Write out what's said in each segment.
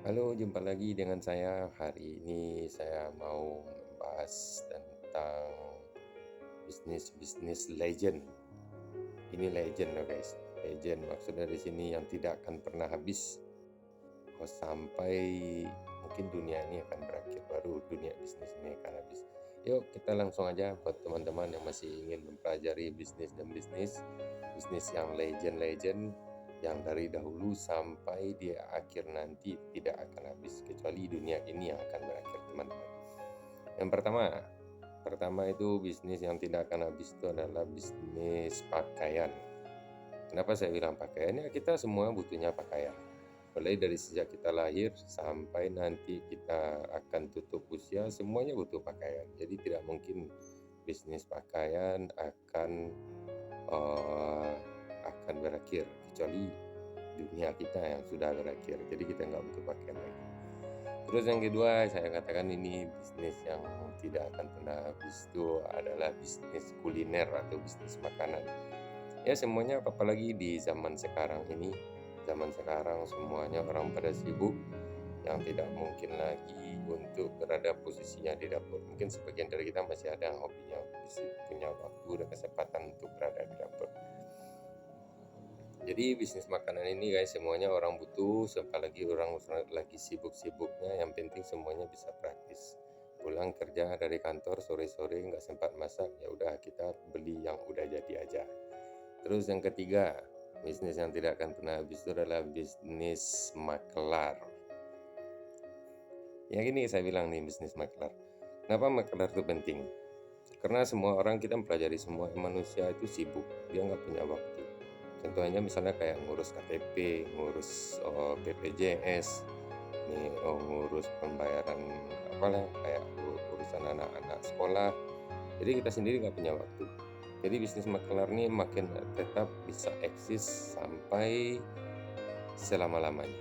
Halo, jumpa lagi dengan saya. Hari ini saya mau membahas tentang bisnis-bisnis legend. Ini legend loh guys. Legend maksudnya di sini yang tidak akan pernah habis. Sampai mungkin dunia ini akan berakhir, baru dunia bisnis ini akan habis. Yuk kita langsung aja buat teman-teman yang masih ingin mempelajari bisnis dan bisnis yang legend-legend yang dari dahulu sampai di akhir nanti tidak akan habis, kecuali dunia ini yang akan berakhir teman-teman. Yang pertama itu bisnis yang tidak akan habis itu adalah bisnis pakaian. Kenapa saya bilang pakaian? Ya kita semua butuhnya pakaian. Mulai dari sejak kita lahir sampai nanti kita akan tutup usia, semuanya butuh pakaian. Jadi tidak mungkin bisnis pakaian uh, akan berakhir, kecuali dunia kita yang sudah berakhir. Jadi kita nggak butuh pakaian lagi. Terus yang kedua saya katakan ini bisnis yang tidak akan pernah habis itu adalah bisnis kuliner atau bisnis makanan. Ya semuanya apalagi di zaman sekarang ini, zaman sekarang semuanya orang pada sibuk, yang tidak mungkin lagi untuk berada posisinya di dapur. Mungkin sebagian dari kita masih ada hobinya, punya waktu dan kesempatan untuk berada di dapur. Jadi bisnis makanan ini guys semuanya orang butuh, apalagi orang lagi sibuk-sibuknya, yang penting semuanya bisa praktis. Pulang kerja dari kantor sore-sore nggak sempat masak, ya udah kita beli yang udah jadi aja. Terus yang ketiga, bisnis yang tidak akan pernah habis itu adalah bisnis makelar. Ya gini saya bilang nih, bisnis makelar. Kenapa makelar itu penting? Karena semua orang, kita mempelajari semua manusia itu sibuk, dia nggak punya waktu. Contohnya misalnya kayak ngurus KTP, ngurus BPJS, nih, ngurus pembayaran apalah kayak urusan anak-anak sekolah. Jadi kita sendiri nggak punya waktu. Jadi bisnis makelar ini makin tetap bisa eksis sampai selama-lamanya.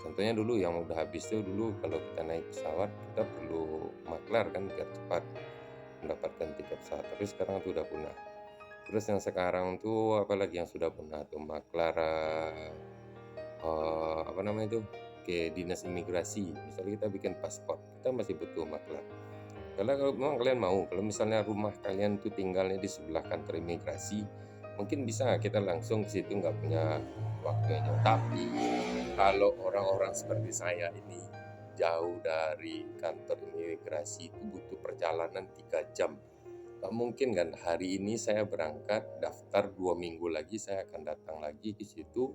Contohnya dulu yang udah habis tuh, dulu kalau kita naik pesawat kita perlu maklar kan biar cepat mendapatkan tiket pesawat, tapi sekarang itu udah punah. Terus yang sekarang tuh apalagi yang sudah punah tuh, maklar apa namanya itu, ke dinas imigrasi. Misalnya kita bikin paspor, kita masih butuh maklar. Karena kalau memang kalian mau, kalau misalnya rumah kalian tuh tinggalnya di sebelah kantor imigrasi, mungkin bisa kita langsung ke situ, nggak punya waktunya. Tapi kalau orang-orang seperti saya ini jauh dari kantor imigrasi itu butuh perjalanan 3 jam. Nggak mungkin kan hari ini saya berangkat daftar, 2 minggu lagi saya akan datang lagi ke situ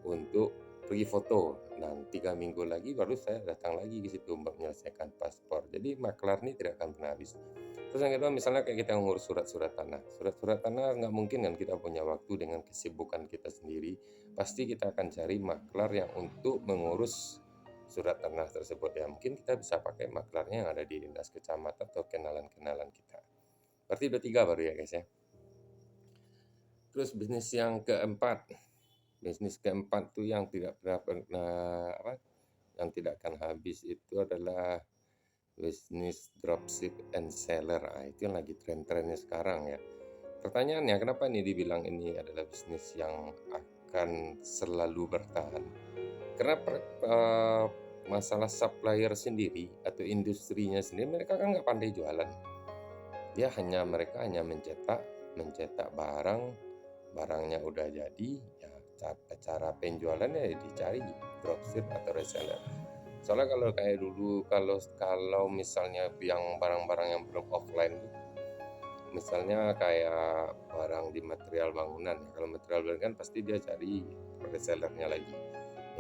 untuk pergi foto. Nah, 3 minggu lagi baru saya datang lagi ke situ untuk menyelesaikan paspor. Jadi maklar ini tidak akan pernah habis. Terus yang kedua misalnya kayak kita ngurus surat-surat tanah. Surat-surat tanah nggak mungkin kan kita punya waktu dengan kesibukan kita sendiri. Pasti kita akan cari maklar yang untuk mengurus surat tanah tersebut. Ya mungkin kita bisa pakai maklarnya yang ada di dinas kecamatan atau kenalan-kenalan kita. Berarti udah 3 baru ya guys ya. Terus bisnis keempat tuh yang tidak pernah yang tidak akan habis itu adalah bisnis dropship and seller. Itu yang lagi tren-trennya sekarang ya. Pertanyaannya, kenapa nih dibilang ini adalah bisnis yang akan selalu bertahan? Karena masalah supplier sendiri atau industrinya sendiri, mereka kan nggak pandai jualan. Mereka hanya mencetak barangnya udah jadi, ya cara penjualannya dicari dropship atau reseller. Soalnya kalau kayak dulu, kalau misalnya yang barang-barang yang belum offline tuh, misalnya kayak barang di material bangunan ya, kalau material bangunan kan pasti dia cari resellernya lagi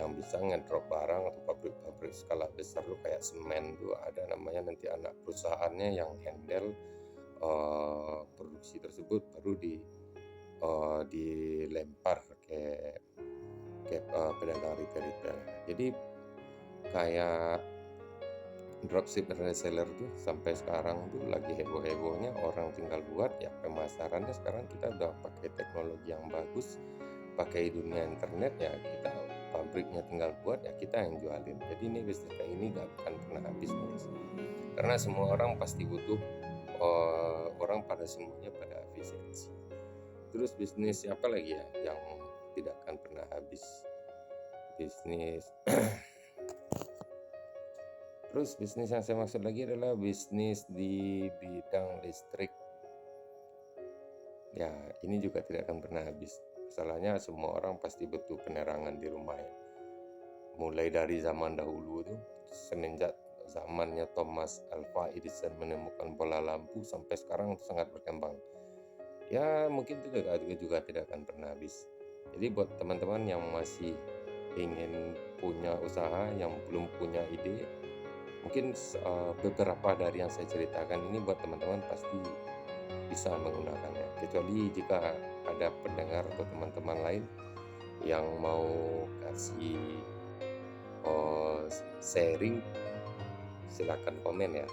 yang bisa ngedrop barang, atau pabrik-pabrik skala besar tuh kayak semen tuh ada namanya nanti anak perusahaannya yang handle produksi tersebut, baru dilempar ke pedagang retail. Jadi kayak dropship reseller tuh sampai sekarang tuh lagi heboh-hebohnya, orang tinggal buat ya, pemasarannya sekarang kita udah pakai teknologi yang bagus, pakai dunia internet ya, kita pabriknya tinggal buat ya, kita yang jualin. Jadi ini bisnis kayak ini gak akan pernah habis guys, karena semua orang pasti butuh, orang pada semuanya pada efisiensi. Terus bisnis apa lagi ya yang tidak akan pernah habis? Bisnis Terus bisnis yang saya maksud lagi adalah bisnis di bidang listrik. Ya, ini juga tidak akan pernah habis. Masalahnya semua orang pasti butuh penerangan di rumah ya. Mulai dari zaman dahulu tuh, semenjak zamannya Thomas Alva Edison menemukan bola lampu sampai sekarang itu sangat berkembang. Ya, mungkin itu juga tidak akan pernah habis. Jadi buat teman-teman yang masih ingin punya usaha, yang belum punya ide, mungkin beberapa dari yang saya ceritakan ini buat teman-teman pasti bisa menggunakannya. Kecuali jika ada pendengar atau teman-teman lain yang mau kasih sharing, silakan komen ya.